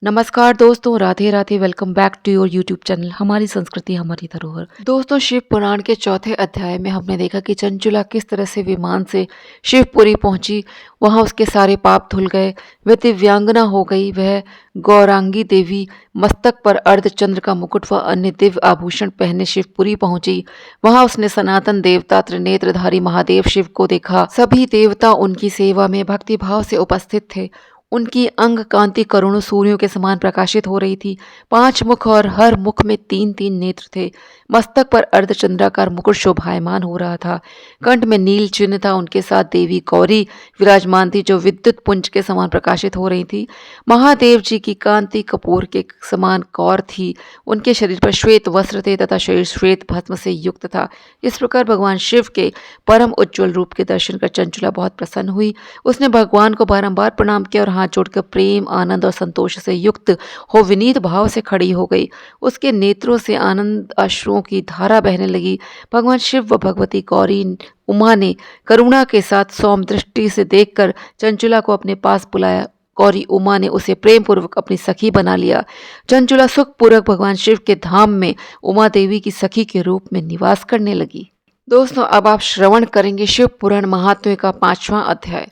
नमस्कार दोस्तों, Radhe Radhe. Welcome back to your YouTube channel हमारी संस्कृति हमारी धरोहर। दोस्तों, शिव पुराण के चौथे अध्याय में हमने देखा कि चंचुला किस तरह से विमान से शिवपुरी पहुंची। वहां उसके सारे पाप धुल गए, वह दिव्यांगना हो गई। वह गौरांगी देवी मस्तक पर अर्धचंद्र का मुकुट व अन्य दिव्य आभूषण पहने शिवपुरी पहुंची। वहां उसने सनातन देवता त्रिनेत्रधारी महादेव शिव को देखा। सभी देवता उनकी सेवा में भक्तिभाव से उपस्थित थे। उनकी अंग कांति करोड़ों सूर्यों के समान प्रकाशित हो रही थी। 5 मुख और हर मुख में 3-3 नेत्र थे। मस्तक पर अर्धचंद्राकार मुकुट शोभायमान हो रहा था। कंठ में नील चिन्ह था। उनके साथ देवी गौरी विराजमान थी, जो विद्युत पुंज के समान प्रकाशित हो रही थी। महादेव जी की कांति कपूर के समान कौर थी। उनके शरीर पर श्वेत वस्त्र थे तथा शरीर श्वेत भस्म से युक्त था। इस प्रकार भगवान शिव के परम उज्ज्वल रूप के दर्शन कर चंचुला बहुत प्रसन्न हुई। उसने भगवान को बारंबार प्रणाम किया और हाथ जोड़कर प्रेम, आनंद और संतोष से युक्त हो विनीत भाव से खड़ी हो गई। उसके नेत्रों से आनंद अश्रुओं की धारा बहने लगी। भगवान शिव व भगवती गौरी उमा ने करुणा के साथ सौम्य दृष्टि से देखकर चंचुला को अपने पास बुलाया। गौरी उमा ने उसे प्रेम पूर्वक अपनी सखी बना लिया। चंचुला सुखपूर्वक भगवान शिव के धाम में उमा देवी की सखी के रूप में निवास करने लगी। दोस्तों, अब आप श्रवण करेंगे शिव पुराण महात्म्य का 5वां अध्याय,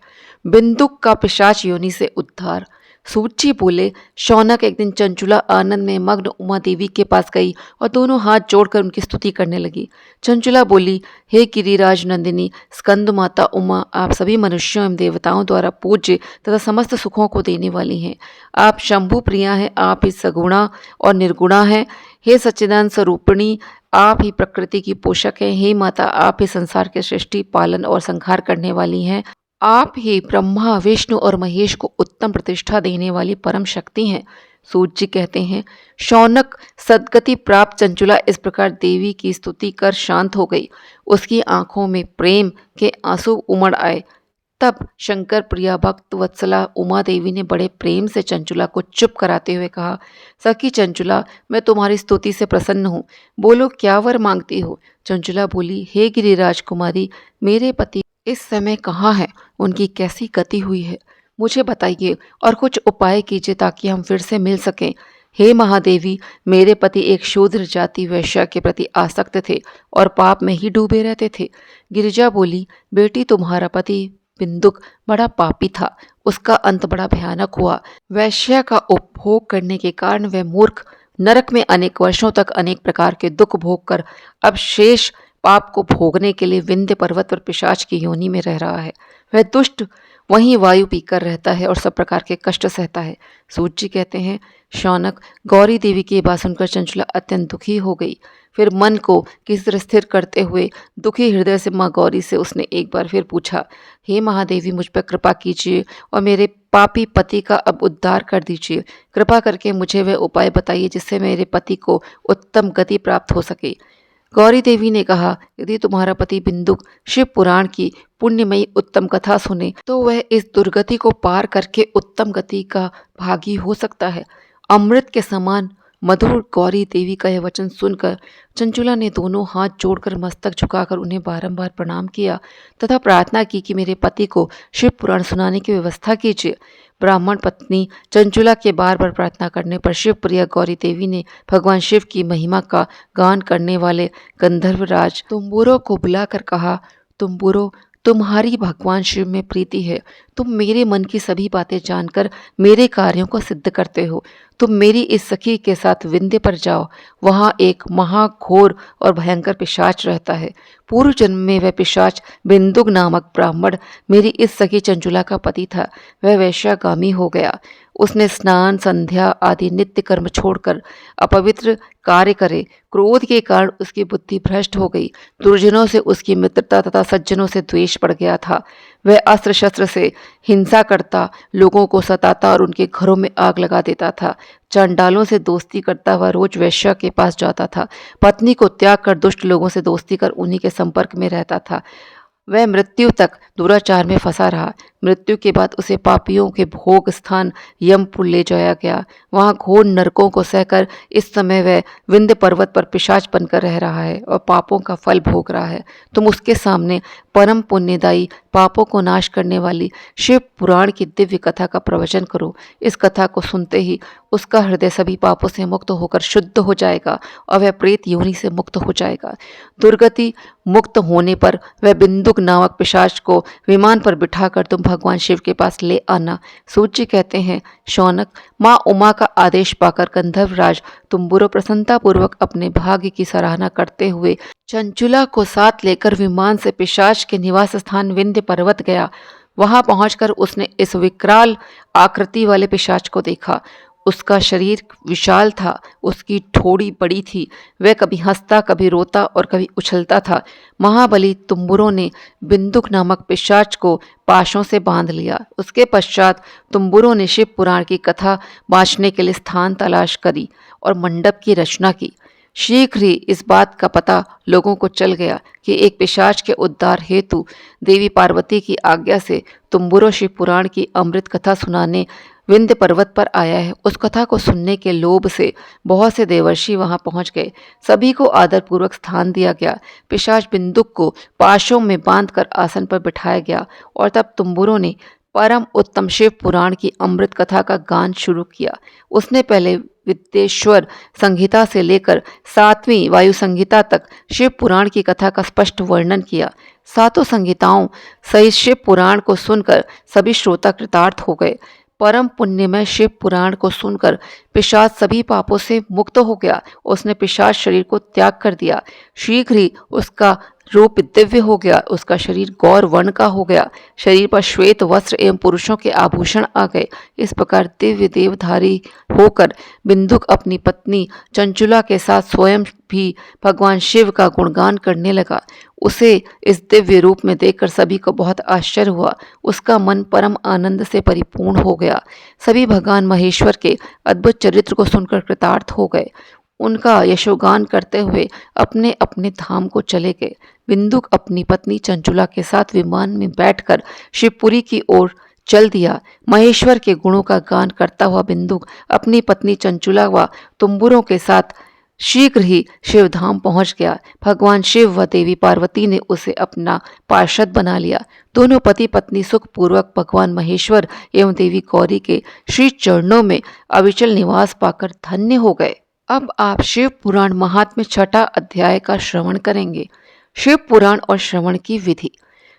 बिंदुक का पिशाच योनि से उद्धार। सूत जी बोले, शौनक एक दिन चंचुला आनंद में मग्न उमा देवी के पास गई और दोनों हाथ जोड़कर उनकी स्तुति करने लगी। चंचुला बोली, हे गिरिराज नंदिनी स्कंद माता उमा, आप सभी मनुष्यों एवं देवताओं द्वारा पूज्य तथा समस्त सुखों को देने वाली हैं। आप शंभु प्रिया हैं, आप ही सगुणा और निर्गुणा हैं। हे सच्चिदानंद स्वरूपिणी, आप ही प्रकृति की पोषक हैं। हे माता, आप ही संसार के सृष्टि, पालन और संहार करने वाली हैं। आप ही ब्रह्मा, विष्णु और महेश को उत्तम प्रतिष्ठा देने वाली परम शक्ति हैं। सूत जी कहते हैं, शौनक सद्गति प्राप्त चंचुला इस प्रकार देवी की स्तुति कर शांत हो गई। उसकी आंखों में प्रेम के आंसू उमड़ आए। तब शंकर प्रिया भक्त वत्सला उमा देवी ने बड़े प्रेम से चंचुला को चुप कराते हुए कहा, सखी चंचुला, मैं तुम्हारी स्तुति से प्रसन्न हूँ। बोलो, क्या वर मांगती हो? चंचुला बोली, हे गिरिराज कुमारी, मेरे पति इस समय कहाँ है? उनकी कैसी गति हुई है? मुझे बताइए और कुछ उपाय कीजिए ताकि हम फिर से मिल सकें। हे महादेवी, मेरे पति एक शूद्र जाति वैश्या के प्रति आसक्त थे और पाप में ही डूबे रहते थे। गिरिजा बोली, बेटी, तुम्हारा पति बिंदुक बड़ा पापी था। उसका अंत बड़ा भयानक हुआ। वैश्या का उपभोग करने के कारण वह मूर्ख नरक में अनेक वर्षों तक अनेक प्रकार के दुख भोग कर अब शेष पाप को भोगने के लिए विंध्य पर्वत पर पिशाच की योनि में रह रहा है। वह दुष्ट वहीं वायु पीकर रहता है और सब प्रकार के कष्ट सहता है। सूत जी कहते हैं, शौनक, गौरी देवी की बात सुनकर चंचुला अत्यंत दुखी हो गई। फिर मन को किसी तरह स्थिर करते हुए दुखी हृदय से माँ गौरी से उसने एक बार फिर पूछा, हे महादेवी, मुझ पर कृपा कीजिए और मेरे पापी पति का अब उद्धार कर दीजिए। कृपा करके मुझे वह उपाय बताइए जिससे मेरे पति को उत्तम गति प्राप्त हो सके। गौरी देवी ने कहा, यदि तुम्हारा पति बिंदुक शिव पुराण की पुण्यमयी उत्तम कथा सुने तो वह इस दुर्गति को पार करके उत्तम गति का भागी हो सकता है। अमृत के समान मधुर गौरी देवी का यह वचन सुनकर चंचुला ने दोनों हाथ जोड़कर मस्तक झुकाकर उन्हें बारंबार प्रणाम किया तथा प्रार्थना की कि मेरे पति को शिव पुराण सुनाने की व्यवस्था कीजिए। ब्राह्मण पत्नी चंचुला के बार बार प्रार्थना करने पर शिव प्रिया गौरी देवी ने भगवान शिव की महिमा का गान करने वाले गंधर्वराज तुम्बुरो को बुलाकर कहा, तुम्बुरो, तुम्हारी भगवान शिव में प्रीति है। तुम मेरे मन की सभी बातें जानकर मेरे कार्यों को सिद्ध करते हो। तुम मेरी इस सखी के साथ विंध्य पर जाओ। वहाँ एक महाघोर और भयंकर पिशाच रहता है। पूर्व जन्म में वह पिशाच बिंदुक नामक ब्राह्मण मेरी इस सखी चंचुला का पति था। वह वैश्यागामी हो गया। उसने स्नान, संध्या आदि नित्य कर्म छोड़कर अपवित्र कार्य करे। क्रोध के कारण उसकी बुद्धि भ्रष्ट हो गई। दुर्जनों से उसकी मित्रता तथा सज्जनों से द्वेष बढ़ गया था। वह अस्त्र शस्त्र से हिंसा करता, लोगों को सताता और उनके घरों में आग लगा देता था। चंडालों से दोस्ती करता हुआ रोज वैश्या के पास जाता था। पत्नी को त्याग कर दुष्ट लोगों से दोस्ती कर उन्हीं के संपर्क में रहता था। वह मृत्यु तक दुराचार में फंसा रहा। मृत्यु के बाद उसे पापियों के भोग स्थान यमपुर ले जाया गया। वहां घोर नरकों को सहकर इस समय वह विंध्य पर्वत पर पिशाच बनकर रह रहा है और पापों का फल भोग रहा है। तुम उसके सामने परम पुण्यदायी, पापों को नाश करने वाली शिव पुराण की दिव्य कथा का प्रवचन करो। इस कथा को सुनते ही उसका हृदय सभी पापों से मुक्त होकर शुद्ध हो जाएगा और वह प्रेत योनि से मुक्त हो जाएगा। दुर्गति मुक्त होने पर वह बिंदुक नामक पिशाच को विमान पर बिठाकर तुम भगवान शिव के पास ले आना। सूत जी कहते हैं, शौनक, माँ उमा का आदेश पाकर गंधर्वराज तुम्बुरो प्रसन्नतापूर्वक अपने भाग्य की सराहना करते हुए चंचुला को साथ लेकर विमान से पिशाच के निवास स्थान विंध्य पर्वत गया। वहां पहुंचकर उसने इस विकराल आकृति वाले पिशाच को देखा। उसका शरीर विशाल था, उसकी ठोड़ी बड़ी थी, वह कभी हंसता, कभी रोता और कभी उछलता था। महाबली तुम्बुरों ने बिंदुक नामक पिशाच को पाशों से बांध लिया। उसके पश्चात तुम्बुरों ने शिव पुराण की कथा बाँचने के लिए स्थान तलाश करी और मंडप की रचना की। शीघ्र ही इस बात का पता लोगों को चल गया कि एक पिशाच के उद्धार हेतु देवी पार्वती की आज्ञा से तुम्बुरो शिव पुराण की अमृत कथा सुनाने विंध्य पर्वत पर आया है। उस कथा को सुनने के लोभ से बहुत से देवर्षि वहां पहुंच गए। सभी को आदरपूर्वक स्थान दिया गया। पिशाच बिंदुक को पाशों में बांधकर आसन पर बिठाया गया और तब तुम्बुरों ने परम उत्तम शिव पुराण की अमृत कथा का गान शुरू किया। उसने पहले विद्येश्वर संहिता से लेकर 7वीं वायु संहिता तक शिव पुराण की कथा का स्पष्ट वर्णन किया। सातों संहिताओं सहित शिव पुराण को सुनकर सभी श्रोता कृतार्थ हो गए। परम पुण्यमय शिव पुराण को सुनकर पिशाच सभी पापों से मुक्त हो गया। उसने पिशाच शरीर को त्याग कर दिया। शीघ्र ही उसका रूप दिव्य हो गया। उसका शरीर गौर वर्ण का हो गया। शरीर पर श्वेत वस्त्र एवं पुरुषों के आभूषण आ गए। इस प्रकार दिव्य देवधारी होकर बिंदुक अपनी पत्नी चंचुला के साथ स्वयं भी भगवान शिव का गुणगान करने लगा। उसे इस दिव्य रूप में देखकर सभी को बहुत आश्चर्य हुआ। उसका मन परम आनंद से परिपूर्ण हो गया। सभी भगवान महेश्वर के अद्भुत चरित्र को सुनकर कृतार्थ हो गए। उनका यशोगान करते हुए अपने अपने धाम को चले गए। बिंदुक अपनी पत्नी चंचुला के साथ विमान में बैठकर शिवपुरी की ओर चल दिया। महेश्वर के गुणों का गान करता हुआ बिंदुक अपनी पत्नी चंचुला व तुम्बुरों के साथ शीघ्र ही शिवधाम पहुंच गया। भगवान शिव व देवी पार्वती ने उसे अपना पार्षद बना लिया। दोनों पति पत्नी सुखपूर्वक भगवान महेश्वर एवं देवी गौरी के श्री चरणों में अविचल निवास पाकर धन्य हो गए। अब आप शिव पुराण महात्म्य 6ठा अध्याय का श्रवण करेंगे। शिव पुराण और श्रवण की विधि।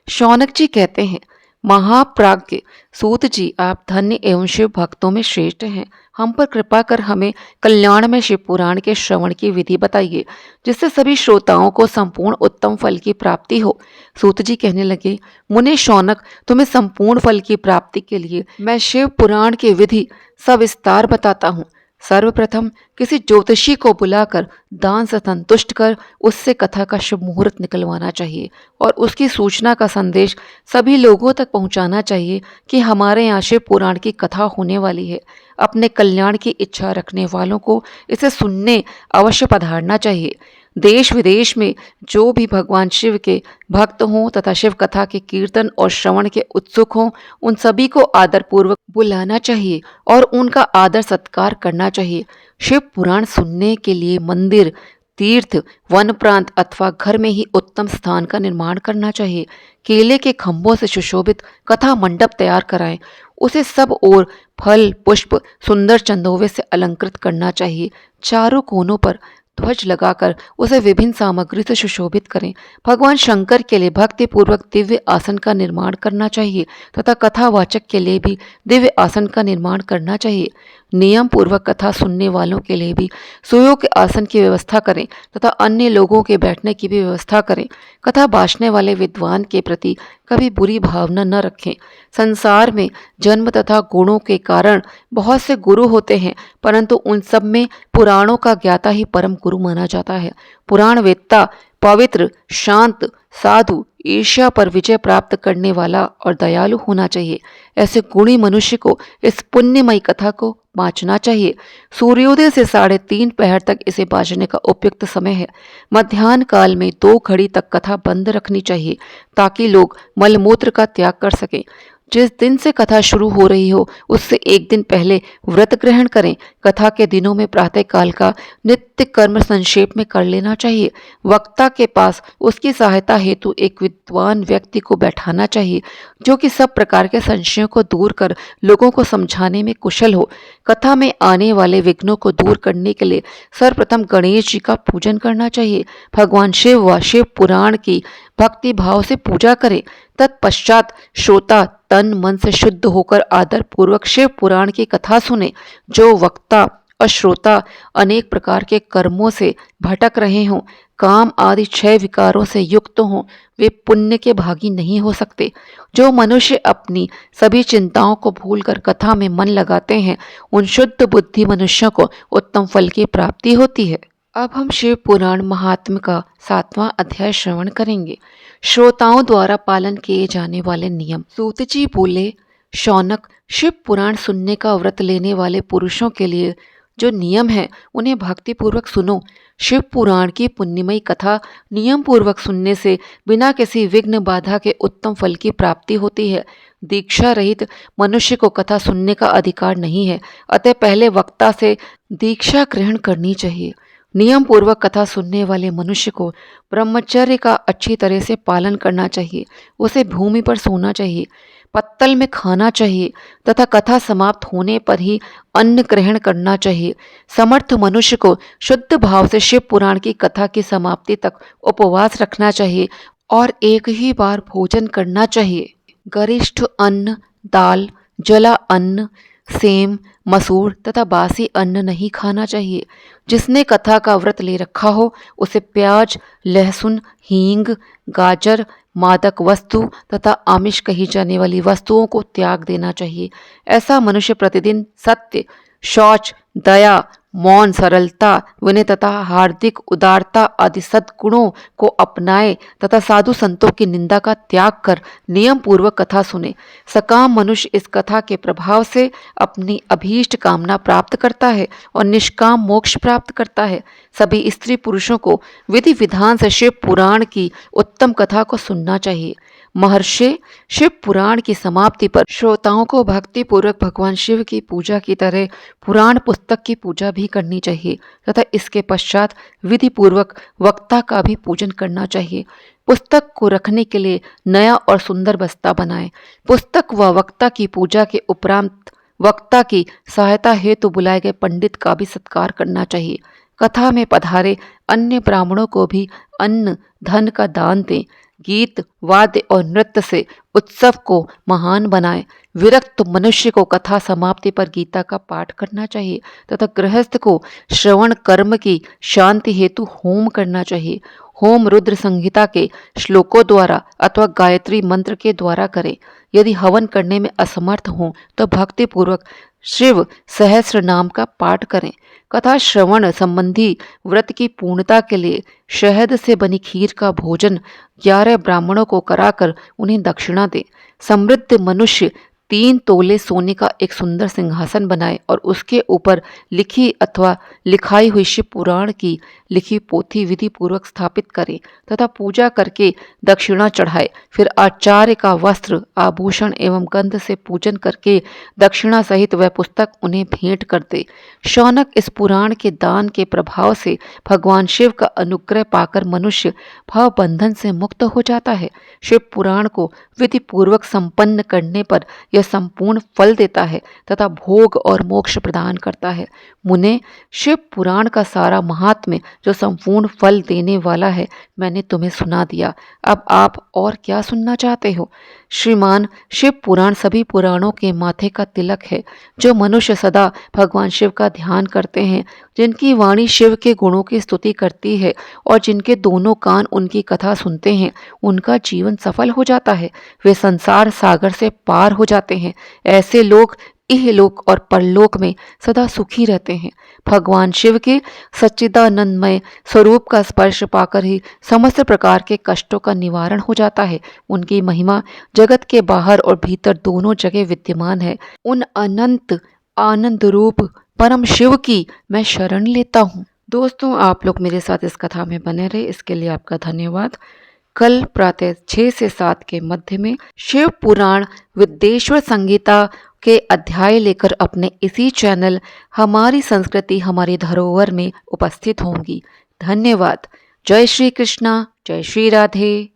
शौनक जी कहते हैं, महाप्राज्ञ सूत जी, आप धन्य एवं शिव भक्तों में श्रेष्ठ हैं। हम पर कृपा कर हमें कल्याण में शिव पुराण के श्रवण की विधि बताइए, जिससे सभी श्रोताओं को संपूर्ण उत्तम फल की प्राप्ति हो। सूत जी कहने लगे, मुने शौनक, तुम्हें संपूर्ण फल की प्राप्ति के लिए मैं शिव पुराण की विधि सविस्तार बताता हूँ। सर्वप्रथम किसी ज्योतिषी को बुलाकर दान से संतुष्ट कर उससे कथा का शुभ मुहूर्त निकलवाना चाहिए और उसकी सूचना का संदेश सभी लोगों तक पहुंचाना चाहिए कि हमारे यहाँ शिव पुराण की कथा होने वाली है। अपने कल्याण की इच्छा रखने वालों को इसे सुनने अवश्य पधारना चाहिए। देश विदेश में जो भी भगवान शिव के भक्त हों तथा शिव कथा के कीर्तन और श्रवण के उत्सुक हों, उन सभी को आदरपूर्वक बुलाना चाहिए और उनका आदर सत्कार करना चाहिए। शिव पुराण सुनने के लिए मंदिर, तीर्थ, वन प्रांत अथवा घर में ही उत्तम स्थान का निर्माण करना चाहिए। केले के खंभों से सुशोभित कथा मंडप तैयार कराएं। उसे सब ओर फल, पुष्प, सुंदर चंदोवे से अलंकृत करना चाहिए। चारों कोनों पर ध्वज लगाकर उसे विभिन्न सामग्री से सुशोभित करें। भगवान शंकर के लिए भक्ति पूर्वक दिव्य आसन का निर्माण करना चाहिए तथा कथावाचक के लिए भी दिव्य आसन का निर्माण करना चाहिए। नियम पूर्वक कथा सुनने वालों के लिए भी सुयोग्य आसन की व्यवस्था करें तथा अन्य लोगों के बैठने की भी व्यवस्था करें। कथा बाँचने वाले विद्वान के प्रति कभी बुरी भावना न रखें। संसार में जन्म तथा गुणों के कारण बहुत से गुरु होते हैं, परंतु उन सब में पुराणों का ज्ञाता ही परम गुरु माना जाता है। पुराण वेत्ता पवित्र, शांत, साधु, ईर्ष्या पर विजय प्राप्त करने वाला और दयालु होना चाहिए। ऐसे गुणी मनुष्य को इस पुण्यमयी कथा को बाँचना चाहिए। सूर्योदय से 3:30 पहर तक इसे बाँचने का उपयुक्त समय है। मध्याह्न काल में 2 घड़ी तक कथा बंद रखनी चाहिए ताकि लोग मलमूत्र का त्याग कर सकें। जिस दिन से कथा शुरू हो रही हो उससे एक दिन पहले व्रत ग्रहण करें। कथा के दिनों में प्रातः काल का नित्य कर्म संक्षेप में कर लेना चाहिए। वक्ता के पास उसकी सहायता हेतु एक विद्वान व्यक्ति को बैठाना चाहिए जो कि सब प्रकार के संशयों को दूर कर लोगों को समझाने में कुशल हो। कथा में आने वाले विघ्नों को दूर करने के लिए सर्वप्रथम गणेश जी का पूजन करना चाहिए। भगवान शिव व शिव पुराण की भक्ति भाव से पूजा करें। तत्पश्चात श्रोता तन मन से शुद्ध होकर आदर पूर्वक शिव पुराण की कथा सुने। जो वक्ता और श्रोता अनेक प्रकार के कर्मों से भटक रहे हों, काम आदि 6 विकारों से युक्त हों, वे पुण्य के भागी नहीं हो सकते। जो मनुष्य अपनी सभी चिंताओं को भूलकर कथा में मन लगाते हैं, उन शुद्ध बुद्धि मनुष्यों को उत्तम फल की प्राप्ति होती है। अब हम शिव पुराण महात्म्य का 7वां अध्याय श्रवण करेंगे। श्रोताओं द्वारा पालन किए जाने वाले नियम। सूत जी बोले, शौनक, शिव पुराण सुनने का व्रत लेने वाले पुरुषों के लिए जो नियम है उन्हें भक्ति पूर्वक सुनो। शिव पुराण की पुण्यमयी कथा नियम पूर्वक सुनने से बिना किसी विघ्न बाधा के उत्तम फल की प्राप्ति होती है। दीक्षा रहित मनुष्य को कथा सुनने का अधिकार नहीं है, अतः पहले वक्ता से दीक्षा ग्रहण करनी चाहिए। नियम पूर्वक कथा सुनने वाले मनुष्य को ब्रह्मचर्य का अच्छी तरह से पालन करना चाहिए। उसे भूमि पर सोना चाहिए, पत्तल में खाना चाहिए तथा कथा समाप्त होने पर ही अन्न ग्रहण करना चाहिए। समर्थ मनुष्य को शुद्ध भाव से शिव पुराण की कथा की समाप्ति तक उपवास रखना चाहिए और एक ही बार भोजन करना चाहिए। गरिष्ठ अन्न, दाल, जला अन्न, सेम, मसूर तथा बासी अन्न नहीं खाना चाहिए। जिसने कथा का व्रत ले रखा हो उसे प्याज, लहसुन, हींग, गाजर, मादक वस्तु तथा आमिष कही जाने वाली वस्तुओं को त्याग देना चाहिए। ऐसा मनुष्य प्रतिदिन सत्य, शौच, दया, मौन, सरलता, विनयता, हार्दिक उदारता आदि सद्गुणों को अपनाए तथा साधु संतों की निंदा का त्याग कर नियम पूर्वक कथा सुने। सकाम मनुष्य इस कथा के प्रभाव से अपनी अभीष्ट कामना प्राप्त करता है और निष्काम मोक्ष प्राप्त करता है। सभी स्त्री पुरुषों को विधि विधान से शिव पुराण की उत्तम कथा को सुनना चाहिए। महर्षि, शिव पुराण की समाप्ति पर श्रोताओं को भक्ति पूर्वक भगवान शिव की पूजा की तरह पुराण पुस्तक की पूजा भी करनी चाहिए तथा इसके पश्चात विधि पूर्वक वक्ता का भी पूजन करना चाहिए। पुस्तक को रखने के लिए नया और सुंदर बस्ता बनाएं। पुस्तक व वक्ता की पूजा के उपरांत वक्ता की सहायता हेतु बुलाए गए पंडित का भी सत्कार करना चाहिए। कथा में पधारे अन्य ब्राह्मणों को भी अन्न धन का दान दें। गीत, वाद्य और नृत्य से उत्सव को महान बनाएं। विरक्त मनुष्य को कथा समाप्ति पर गीता का पाठ करना चाहिए तथा गृहस्थ को श्रवण कर्म की शांति हेतु होम करना चाहिए। होम रुद्र संहिता के श्लोकों द्वारा अथवा गायत्री मंत्र के द्वारा करें। यदि हवन करने में असमर्थ हों तो भक्ति पूर्वक शिव सहस्र नाम का पाठ करें। कथा श्रवण संबंधी व्रत की पूर्णता के लिए शहद से बनी खीर का भोजन 11 ब्राह्मणों को कराकर उन्हें दक्षिणा दें। समृद्ध मनुष्य 3 तोले सोने का एक सुंदर सिंहासन बनाए और उसके ऊपर लिखी अथवा लिखाई हुई शिव पुराण की लिखी पोथी विधि पूर्वक स्थापित करे तथा पूजा करके दक्षिणा चढ़ाए। फिर आचार्य का वस्त्र, आभूषण एवं गंध से पूजन करके दक्षिणा सहित वह पुस्तक उन्हें भेंट कर दे। शौनक, इस पुराण के दान के प्रभाव से भगवान शिव का अनुग्रह पाकर मनुष्य भाव बंधन से मुक्त हो जाता है। शिव पुराण को विधि पूर्वक संपन्न करने पर यह संपूर्ण फल देता है तथा भोग और मोक्ष प्रदान करता है। मुने, शिव पुराण का सारा महात्म्य जो संपूर्ण फल देने वाला है मैंने तुम्हें सुना दिया। अब आप और क्या सुनना चाहते हो? श्रीमान, शिव पुराण सभी पुराणों के माथे का तिलक है। जो मनुष्य सदा भगवान शिव का ध्यान करते हैं, जिनकी वाणी शिव के गुणों की स्तुति करती है और जिनके दोनों कान उनकी कथा सुनते हैं, उनका जीवन सफल हो जाता है। वे संसार सागर से पार हो जाते हैं। ऐसे लोग इहलोक और परलोक में सदा सुखी रहते हैं। भगवान शिव के सच्चिदानंदमय स्वरूप का स्पर्श पाकर ही समस्त प्रकार के कष्टों का निवारण हो जाता है। उनकी महिमा जगत के बाहर और भीतर दोनों जगह विद्यमान है। उन अनंत आनंद रूप परम शिव की मैं शरण लेता हूँ। दोस्तों, आप लोग मेरे साथ इस कथा में बने रहे, इसके लिए आपका धन्यवाद। कल प्रातः 6 से 7 के मध्य में शिव पुराण विद्येश्वर संगीता के अध्याय लेकर अपने इसी चैनल हमारी संस्कृति हमारी धरोहर में उपस्थित होंगी। धन्यवाद। जय श्री कृष्णा, जय श्री राधे।